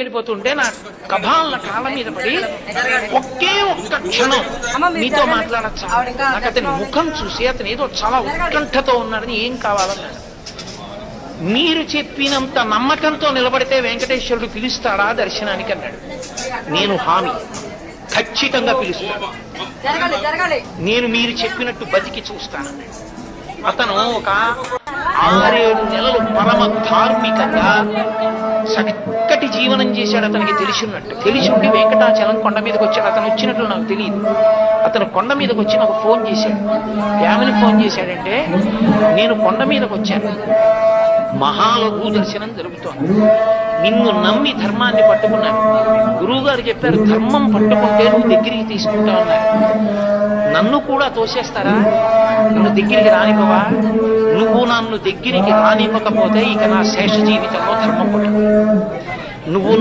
వెళ్ళిపోతుంటే నా కభాలన కాళ్ళ మీద పడి ఒకే ఒక్క క్షణం మీతో మాట్లాడచ్చా, నాకు అతని ముఖం చూసి అతను ఏదో చాలా ఉత్కంఠతో ఉన్నాడని, ఏం కావాలన్నాడు. మీరు చెప్పినంత నమ్మకంతో నిలబడితే వెంకటేశ్వరుడు పిలుస్తాడా దర్శనానికి అన్నాడు. నేను హామీ, ఖచ్చితంగా పిలుస్తాడు, నేను మీరు చెప్పినట్టు బతికి చూస్తానన్నాడు. అతను ఒక 6-7 నెలలు పరమ ధార్మికంగా చక్కటి జీవనం చేశాడు. అతనికి తెలిసినట్టు తెలిసిండి వెంకటాచలం కొండ మీదకి వచ్చాడు. అతను వచ్చినట్లు నాకు తెలియదు. అతను కొండ మీదకి వచ్చి నాకు ఫోన్ చేశాడు. ఏమని ఫోన్ చేశాడంటే, నేను కొండ మీదకి వచ్చాను, మహాలఘు దర్శనం జరుగుతోంది, నిన్ను నమ్మి ధర్మాన్ని పట్టుకున్నాను, గురువు గారు చెప్పారు ధర్మం పట్టుకుంటే నువ్వు దగ్గరికి తీసుకుంటా ఉన్నారు, నన్ను కూడా తోసేస్తారా, నన్ను దగ్గరికి రానివ్వవా, నువ్వు నన్ను దగ్గరికి రానివ్వకపోతే ఇక నా శేష జీవితంలో ధర్మం పట్టుకో, నువ్వు